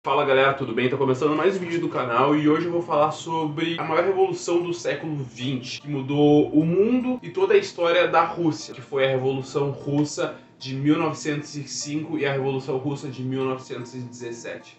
Fala galera, tudo bem? Tá começando mais um vídeo do canal e hoje eu vou falar sobre a maior revolução do século XX, que mudou o mundo e toda a história da Rússia, que foi a Revolução Russa de 1905 e a Revolução Russa de 1917.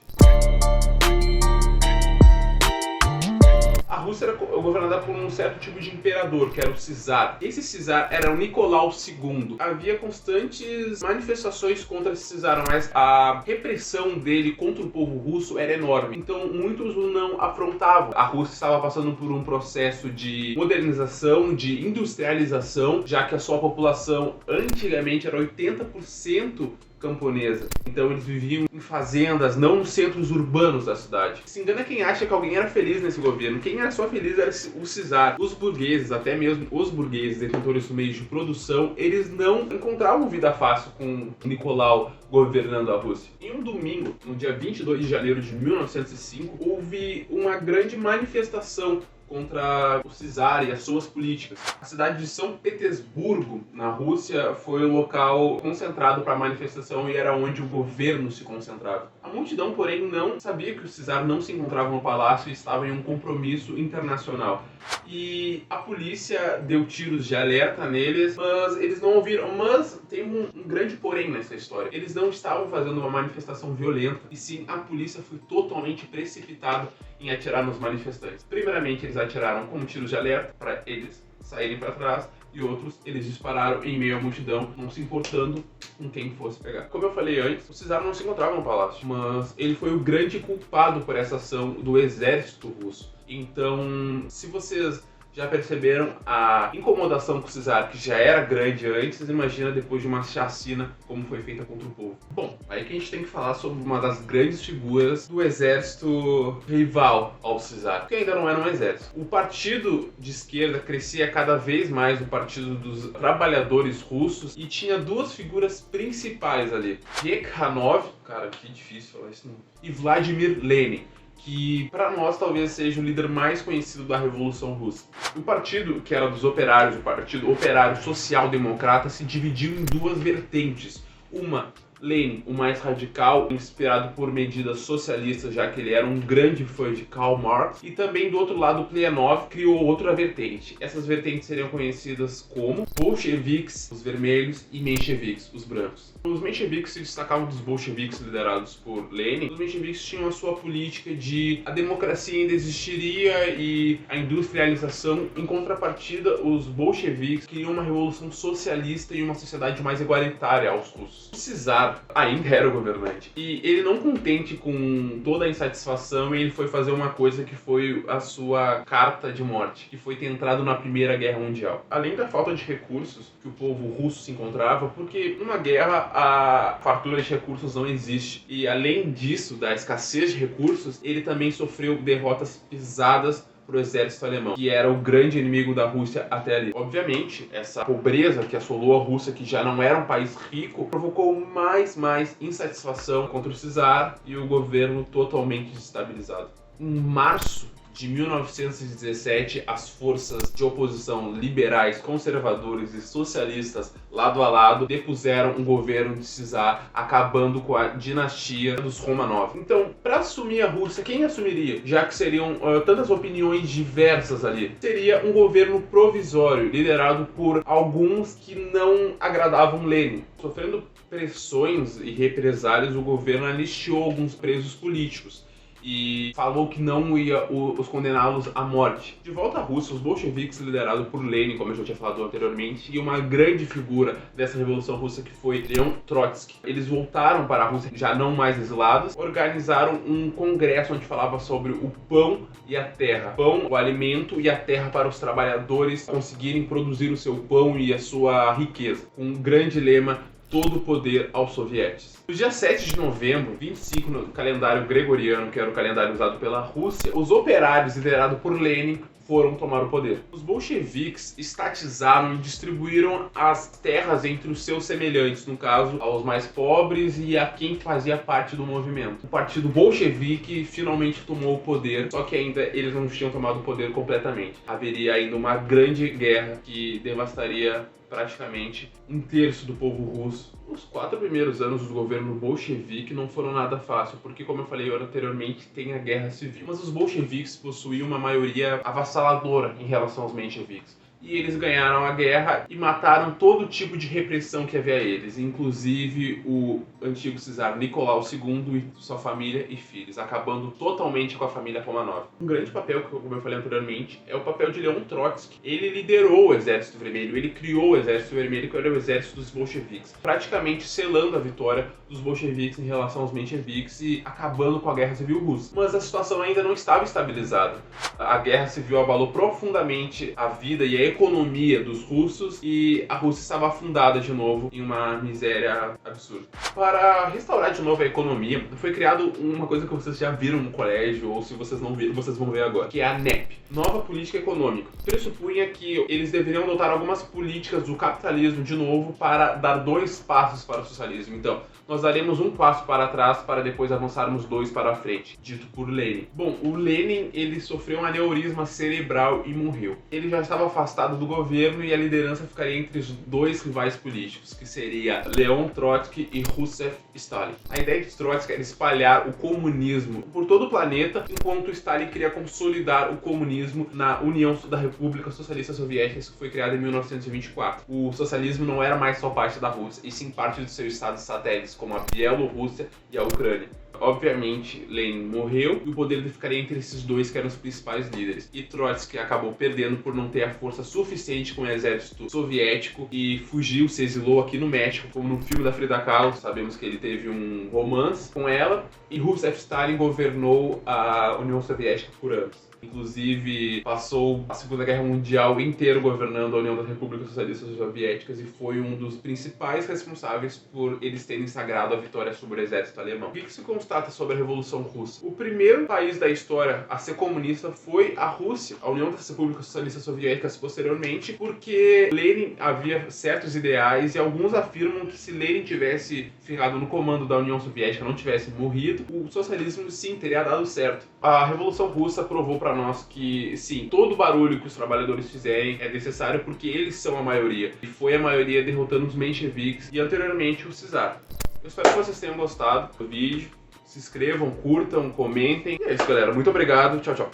A Rússia era governada por um certo tipo de imperador, que era o czar. Esse czar era o Nicolau II. Havia constantes manifestações contra esse czar, mas a repressão dele contra o povo russo era enorme. Então muitos o não afrontavam. A Rússia estava passando por um processo de modernização, de industrialização, já que a sua população antigamente era 80% camponesa. Então eles viviam em fazendas, não nos centros urbanos da cidade. Se engana quem acha que alguém era feliz nesse governo. Quem era só feliz era o czar. Os burgueses, até mesmo os burgueses detentores dos meios de produção, eles não encontravam vida fácil com Nicolau governando a Rússia. Em um domingo, no dia 22 de janeiro de 1905, houve uma grande manifestação contra o czar e as suas políticas. A cidade de São Petersburgo, na Rússia, foi o local concentrado para a manifestação e era onde o governo se concentrava. A multidão, porém, não sabia que o czar não se encontrava no palácio e estava em um compromisso internacional. E a polícia deu tiros de alerta neles, mas eles não ouviram. Mas tem um grande porém nessa história. Eles não estavam fazendo uma manifestação violenta, e sim a polícia foi totalmente precipitada em atirar nos manifestantes. Primeiramente, eles atiraram com tiros de alerta para eles saírem para trás, e outros eles dispararam em meio à multidão, não se importando com quem fosse pegar. Como eu falei antes, o czar não se encontrava no palácio, mas ele foi o grande culpado por essa ação do exército russo. Então, se vocês já perceberam a incomodação com o czar, que já era grande antes, imagina depois de uma chacina como foi feita contra o povo. Bom, aí que a gente tem que falar sobre uma das grandes figuras do exército rival ao czar, que ainda não era um exército. O partido de esquerda crescia cada vez mais, o partido dos trabalhadores russos, e tinha duas figuras principais ali: Plekhanov, cara, que difícil falar isso não, e Vladimir Lenin, que para nós talvez seja o líder mais conhecido da Revolução Russa. O partido, que era dos operários, o Partido Operário Social Democrata, se dividiu em duas vertentes. Uma, Lenin, o mais radical, inspirado por medidas socialistas, já que ele era um grande fã de Karl Marx, e também do outro lado, Plekhanov criou outra vertente. Essas vertentes seriam conhecidas como bolcheviques, os vermelhos, e mencheviques, os brancos. Os mencheviques se destacavam dos bolcheviques liderados por Lenin. Os mencheviques tinham a sua política de a democracia ainda existiria e a industrialização. Em contrapartida, os bolcheviques queriam uma revolução socialista e uma sociedade mais igualitária aos russos. O czar ainda era o governante, e ele, não contente com toda a insatisfação, ele foi fazer uma coisa que foi a sua carta de morte, que foi ter entrado na Primeira Guerra Mundial. Além da falta de recursos que o povo russo se encontrava, porque numa guerra a fartura de recursos não existe, e além disso, da escassez de recursos, ele também sofreu derrotas pesadas pro exército alemão, que era o grande inimigo da Rússia até ali. Obviamente, essa pobreza que assolou a Rússia, que já não era um país rico, provocou mais insatisfação contra o czar e o governo totalmente desestabilizado. Em março de 1917, as forças de oposição liberais, conservadores e socialistas, lado a lado, depuseram um governo de czar, acabando com a dinastia dos Romanov. Então, para assumir a Rússia, quem assumiria? Já que seriam tantas opiniões diversas ali. Seria um governo provisório, liderado por alguns que não agradavam Lenin. Sofrendo pressões e represálias, o governo anistiou alguns presos políticos e falou que não ia os condená-los à morte. De volta à Rússia, os bolcheviques, liderados por Lenin, como eu já tinha falado anteriormente, e uma grande figura dessa Revolução Russa, que foi Leon Trotsky, eles voltaram para a Rússia, já não mais exilados, organizaram um congresso onde falava sobre o pão e a terra. Pão, o alimento, e a terra para os trabalhadores conseguirem produzir o seu pão e a sua riqueza, com um grande lema: todo o poder aos sovietes. No dia 7 de novembro, 25 no calendário gregoriano, que era o calendário usado pela Rússia, os operários, liderados por Lenin, foram tomar o poder. Os bolcheviques estatizaram e distribuíram as terras entre os seus semelhantes, no caso, aos mais pobres e a quem fazia parte do movimento. O partido bolchevique finalmente tomou o poder, só que ainda eles não tinham tomado o poder completamente. Haveria ainda uma grande guerra que devastaria praticamente um terço do povo russo. Os 4 primeiros anos do governo bolchevique não foram nada fácil, porque, como eu falei anteriormente, tem a guerra civil. Mas os bolcheviques possuíam uma maioria avassaladora em relação aos mencheviques. E eles ganharam a guerra e mataram todo tipo de repressão que havia a eles, inclusive o antigo czar Nicolau II e sua família e filhos, acabando totalmente com a família Romanov. Um grande papel, como eu falei anteriormente, é o papel de Leon Trotsky. Ele liderou o Exército Vermelho, ele criou o Exército Vermelho, que era o exército dos bolcheviques, praticamente selando a vitória dos bolcheviques em relação aos mencheviques e acabando com a Guerra Civil Russa. Mas a situação ainda não estava estabilizada. A Guerra Civil abalou profundamente a vida e a economia dos russos e a Rússia estava afundada de novo em uma miséria absurda. Para restaurar de novo a economia, foi criado uma coisa que vocês já viram no colégio, ou se vocês não viram, vocês vão ver agora, que é a NEP, Nova Política Econômica. Pressupunha que eles deveriam adotar algumas políticas do capitalismo de novo para dar 2 passos para o socialismo. Então, nós daremos um passo para trás para depois avançarmos 2 para a frente, dito por Lenin. Bom, o Lenin, ele sofreu um aneurisma cerebral e morreu. Ele já estava afastado do governo e a liderança ficaria entre os 2 rivais políticos, que seria Leon Trotsky e Joseph Stalin. A ideia de Trotsky era espalhar o comunismo por todo o planeta, enquanto Stalin queria consolidar o comunismo na União da República Socialista Soviética, que foi criada em 1924. O socialismo não era mais só parte da Rússia, e sim parte dos seus estados satélites, como a Bielorrússia e a Ucrânia. Obviamente, Lenin morreu e o poder ficaria entre esses 2 que eram os principais líderes. E Trotsky acabou perdendo por não ter a força suficiente com o exército soviético e fugiu, se exilou aqui no México, como no filme da Frida Kahlo. Sabemos que ele teve um romance com ela. E Joseph Stalin governou a União Soviética por anos. Inclusive, passou a Segunda Guerra Mundial inteira governando a União das Repúblicas Socialistas Soviéticas e foi um dos principais responsáveis por eles terem sagrado a vitória sobre o exército alemão. O que se constata sobre a Revolução Russa? O primeiro país da história a ser comunista foi a Rússia, a União das Repúblicas Socialistas Soviéticas posteriormente, porque Lenin havia certos ideais e alguns afirmam que se Lenin tivesse ficado no comando da União Soviética, não tivesse morrido, o socialismo sim teria dado certo. A Revolução Russa provou para nós que, sim, todo barulho que os trabalhadores fizerem é necessário porque eles são a maioria. E foi a maioria derrotando os mencheviques e anteriormente o czar. Eu espero que vocês tenham gostado do vídeo. Se inscrevam, curtam, comentem. E é isso, galera. Muito obrigado. Tchau, tchau.